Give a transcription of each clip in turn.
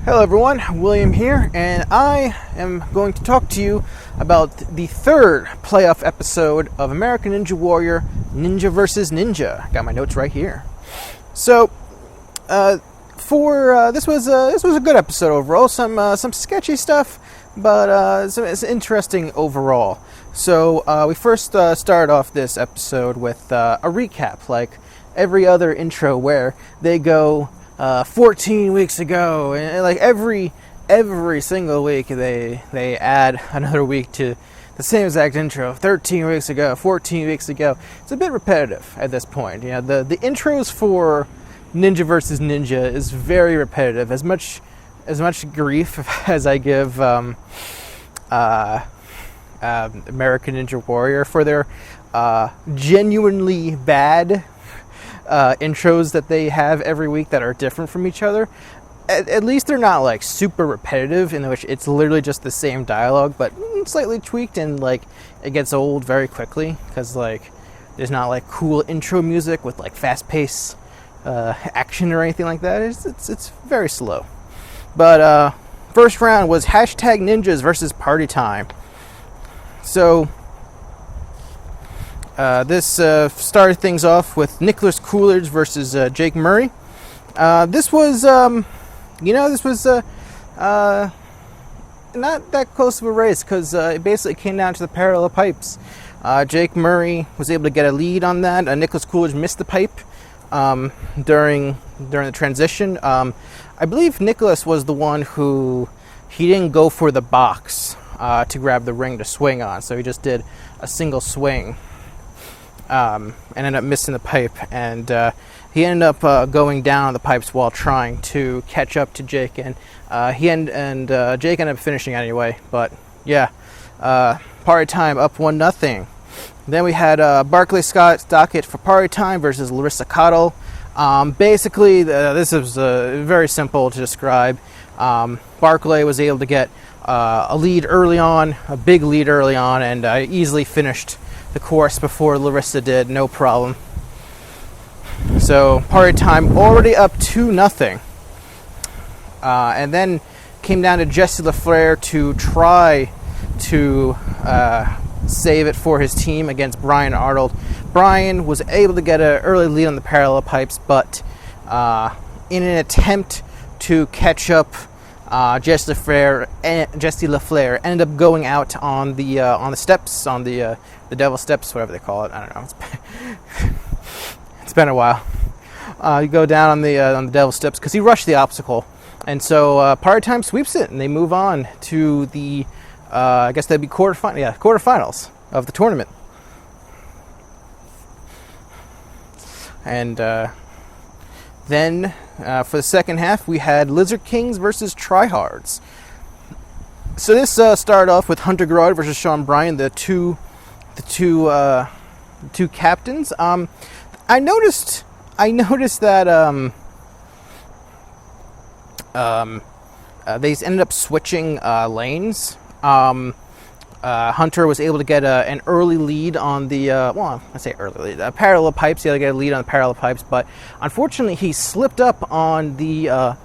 Hello everyone, William here, and I am going to talk to you about the third playoff episode of American Ninja Warrior, Ninja vs. Ninja. Got my notes right here. So, this was a good episode overall. Some sketchy stuff, but it's interesting overall. So we first started off this episode with a recap, like every other intro, where they go 14 weeks ago, and like every single week they add another week to the same exact intro. 13 weeks ago, 14 weeks ago. It's a bit repetitive at this point. You know, the intros for Ninja vs. Ninja is very repetitive. As much grief as I give American Ninja Warrior for their genuinely bad intros that they have every week that are different from each other, at least they're not like super repetitive, in which it's literally just the same dialogue but slightly tweaked, and like it gets old very quickly because like there's not like cool intro music with like fast-paced action or anything like that. It's very slow. But first round was hashtag ninjas versus party time. So this started things off with Nicholas Coolridge versus Jake Murray. This was not that close of a race because it basically came down to the parallel pipes. Jake Murray was able to get a lead on that. Nicholas Coolidge missed the pipe during the transition. I believe Nicholas was the one who he didn't go for the box to grab the ring to swing on, so he just did a single swing. And ended up missing the pipe, and he ended up going down the pipes while trying to catch up to Jake, and Jake ended up finishing anyway. But yeah, party time up 1-0. Then we had Barclay Stockett for party time versus Larissa Cottle. Basically, this is very simple to describe. Barclay was able to get a lead early on, a big lead early on, and easily finished the course before Larissa did, no problem. So party time already up 2-0. And then came down to Jesse Flair to try to save it for his team against Bryan and Arnold. Bryan was able to get an early lead on the parallel pipes, but in an attempt to catch up, Jesse LaFleur ended up going out on the steps, on the devil steps, whatever they call it. I don't know. It's been a while. You go down on the devil steps because he rushed the obstacle, and so party time sweeps it, and they move on to the I guess that'd be quarterfinals of the tournament. And then for the second half, we had Lizard Kings versus Tryhards. So this started off with Hunter Guerard versus Sean Bryan, the two captains. I noticed that they ended up switching lanes. Hunter was able to get an early lead on the parallel pipes. He had to get a lead on the parallel pipes, but unfortunately he slipped up on the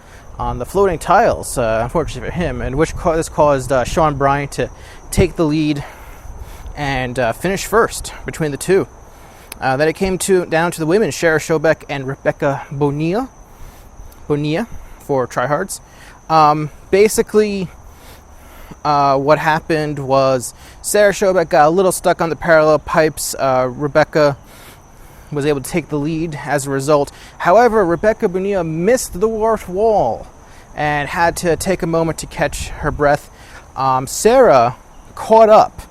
floating tiles. Unfortunately for him, and this caused Sean Bryan to take the lead and finish first between the two. Then it came down to the women, Schoback and Rebekah Bonilla for Tryhards. Basically, what happened was Sarah Schoback got a little stuck on the parallel pipes. Rebekah was able to take the lead as a result. However, Rebekah Bonilla missed the warped wall and had to take a moment to catch her breath. Sarah caught up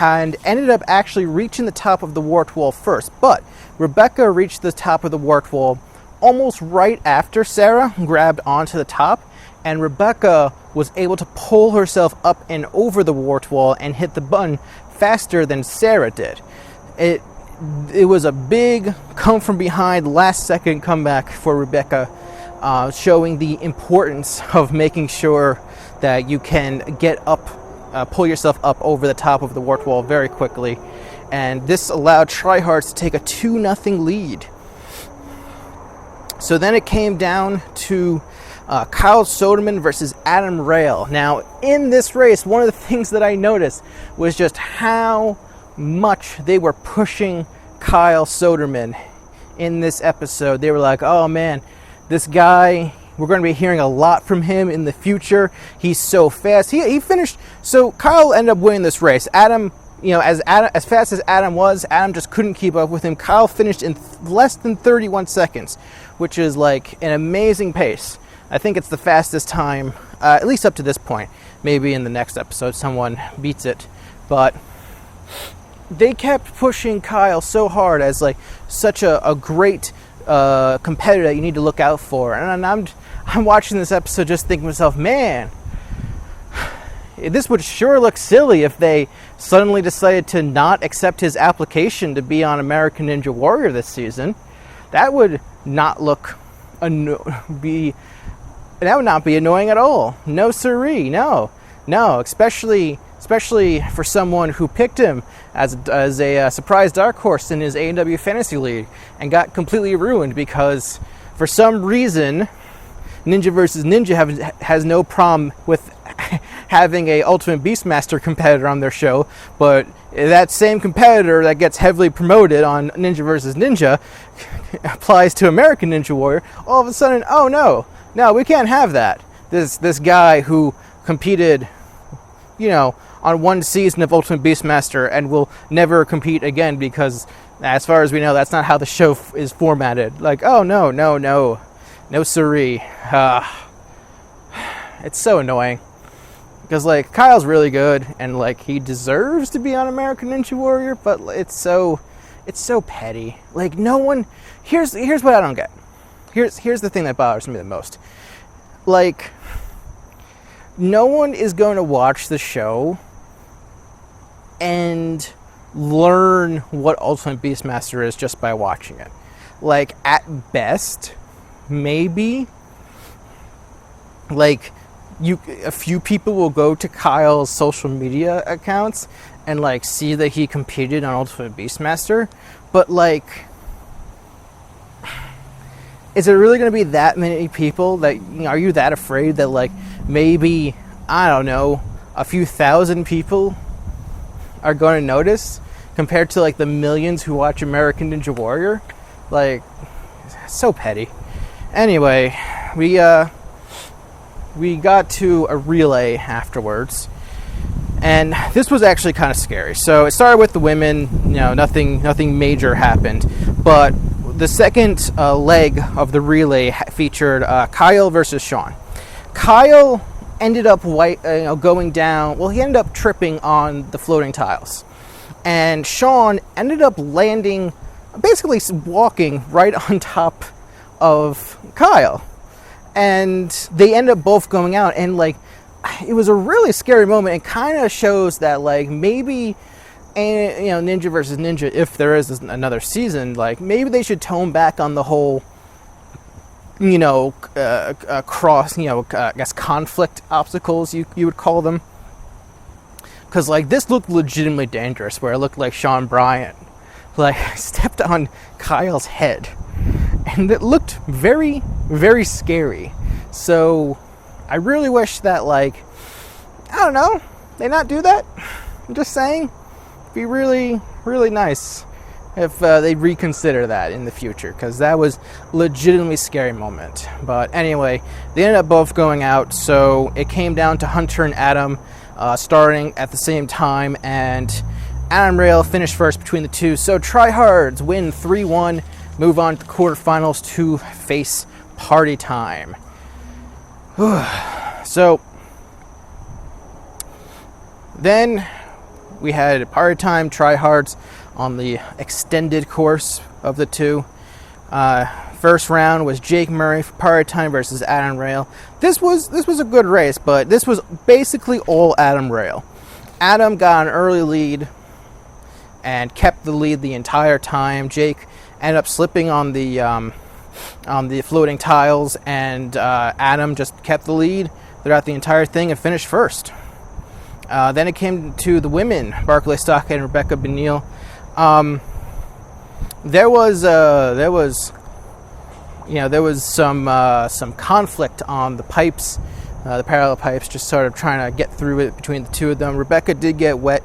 and ended up actually reaching the top of the warped wall first, but Rebekah reached the top of the warped wall almost right after Sarah grabbed onto the top, and Rebekah was able to pull herself up and over the warped wall and hit the button faster than Sarah did. It was a big come from behind last second comeback for Rebekah, showing the importance of making sure that you can get up, pull yourself up over the top of the warped wall very quickly. And this allowed Tryhards to take a 2-0 lead. So then it came down to Kyle Soderman versus Adam Rayl. Now, in this race, one of the things that I noticed was just how much they were pushing Kyle Soderman in this episode. They were like, oh man, this guy, we're going to be hearing a lot from him in the future. He's so fast. He finished, so Kyle ended up winning this race. Adam, as fast as Adam was, Adam just couldn't keep up with him. Kyle finished in less than 31 seconds, which is like an amazing pace. I think it's the fastest time, at least up to this point. Maybe in the next episode someone beats it. But they kept pushing Kyle so hard as like such a great competitor that you need to look out for. And I'm watching this episode just thinking to myself, man, this would sure look silly if they suddenly decided to not accept his application to be on American Ninja Warrior this season. That would not be annoying at all. No siree, no, especially for someone who picked him as a surprise dark horse in his A&W Fantasy League and got completely ruined because for some reason Ninja vs. Ninja has no problem with having a Ultimate Beastmaster competitor on their show, but that same competitor that gets heavily promoted on Ninja vs. Ninja applies to American Ninja Warrior. All of a sudden, oh no, we can't have that. This guy who competed, on one season of Ultimate Beastmaster and will never compete again because, as far as we know, that's not how the show is formatted. Like, oh no siree. It's so annoying because like Kyle's really good and like he deserves to be on American Ninja Warrior, but it's so petty. Like no one. Here's what I don't get. Here's the thing that bothers me the most. Like, no one is going to watch the show and learn what Ultimate Beastmaster is just by watching it. Like, at best, maybe, like, a few people will go to Kyle's social media accounts and, like, see that he competed on Ultimate Beastmaster, but, like, is it really going to be that many people that, are you that afraid that, like, maybe, I don't know, a few thousand people are going to notice compared to, like, the millions who watch American Ninja Warrior? Like, so petty. Anyway, we got to a relay afterwards, and this was actually kind of scary. So it started with the women, nothing major happened, but the second leg of the relay featured Kyle versus Sean. Kyle ended up going down. Well, he ended up tripping on the floating tiles, and Sean ended up landing, basically walking right on top of Kyle, and they ended up both going out. And like, it was a really scary moment. It kind of shows that like maybe. And Ninja versus Ninja, if there is another season, like maybe they should tone back on the whole, cross, I guess conflict obstacles you would call them, because like this looked legitimately dangerous, where it looked like Sean Bryan like stepped on Kyle's head, and it looked very, very scary. So I really wish that, like, I don't know, they not do that. I'm just saying. Be really, really nice if they reconsider that in the future, because that was legitimately scary moment. But anyway, they ended up both going out, so it came down to Hunter and Adam starting at the same time, and Adam Rayl finished first between the two. So Tryhards win 3-1, move on to the quarterfinals to face Party Time. So then we had Party Time, Tryhards on the extended course of the two. First round was Jake Murray for Party Time versus Adam Rayl. This was a good race, but this was basically all Adam Rayl. Adam got an early lead and kept the lead the entire time. Jake ended up slipping on the floating tiles, and Adam just kept the lead throughout the entire thing and finished first. Then it came to the women, Barclay, Stockett, and Rebekah, Bonilla. There was there was some conflict on the pipes, the parallel pipes, just sort of trying to get through it between the two of them. Rebekah did get wet.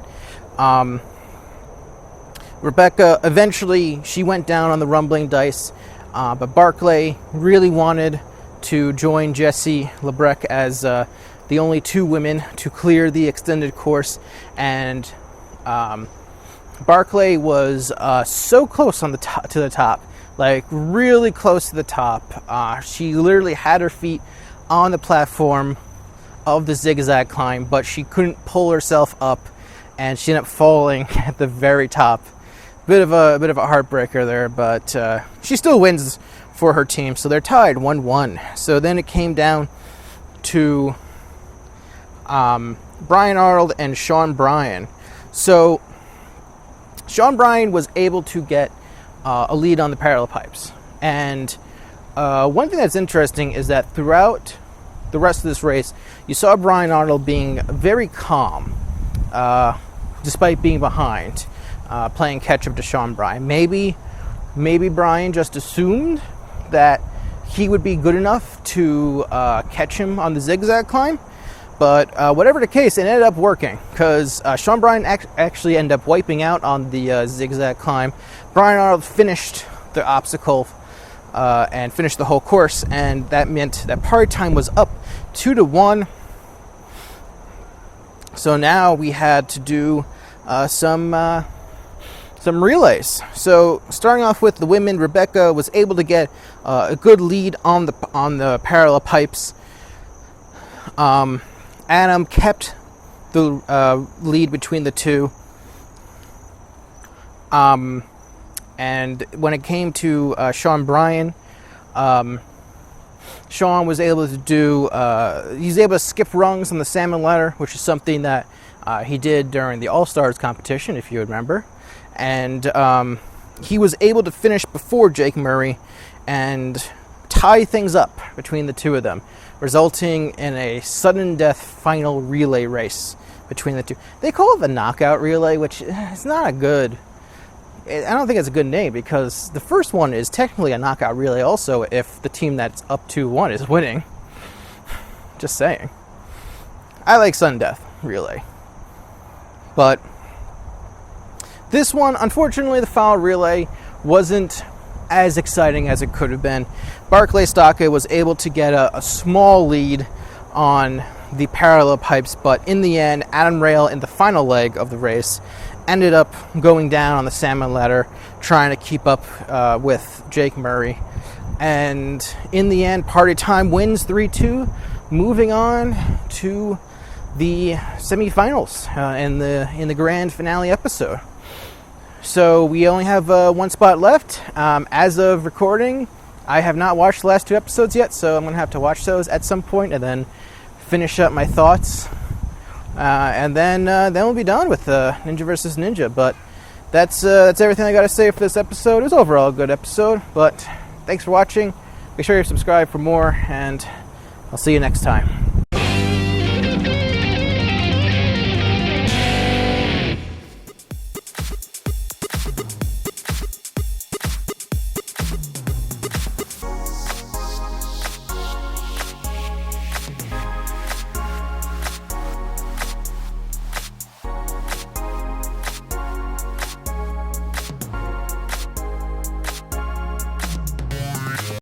Rebekah, eventually, she went down on the rumbling dice, but Barclay really wanted to join Jessie Labreck as the only two women to clear the extended course, and Barclay was so close on the to the top, like really close to the top. She literally had her feet on the platform of the zigzag climb, but she couldn't pull herself up, and she ended up falling at the very top. Bit of a heartbreaker there, but she still wins for her team, so they're tied 1-1. So then it came down to Bryan Arnold and Sean Bryan. So Sean Bryan was able to get a lead on the parallel pipes, and one thing that's interesting is that throughout the rest of this race, you saw Bryan Arnold being very calm, despite being behind. Playing catch-up to Sean Bryan. Maybe Bryan just assumed that he would be good enough to catch him on the zigzag climb, but whatever the case, it ended up working, because Sean Bryan actually ended up wiping out on the zigzag climb. Bryan Arnold finished the obstacle and finished the whole course, and that meant that party time was up 2-1. So now we had to do some relays. So starting off with the women, Rebekah was able to get a good lead on the parallel pipes. Adam kept the lead between the two. And when it came to Sean Bryan, Sean was able to he's able to skip rungs on the salmon ladder, which is something that he did during the All-Stars competition, if you remember. And he was able to finish before Jake Murray and tie things up between the two of them, resulting in a sudden death final relay race between the two. They call it the knockout relay, which is not a good... I don't think it's a good name, because the first one is technically a knockout relay also if the team that's up 2-1 is winning. Just saying. I like sudden death relay. But this one, unfortunately, the final relay wasn't as exciting as it could have been. Barclay Stockett was able to get a small lead on the parallel pipes, but in the end, Adam Rayl, in the final leg of the race, ended up going down on the salmon ladder, trying to keep up with Jake Murray. And in the end, Party Time wins 3-2, moving on to the semifinals in the grand finale episode. So we only have one spot left. As of recording, I have not watched the last two episodes yet, so I'm going to have to watch those at some point and then finish up my thoughts. And then we'll be done with Ninja vs. Ninja. But that's everything I got to say for this episode. It was overall a good episode, but thanks for watching. Make sure you're subscribed for more, and I'll see you next time.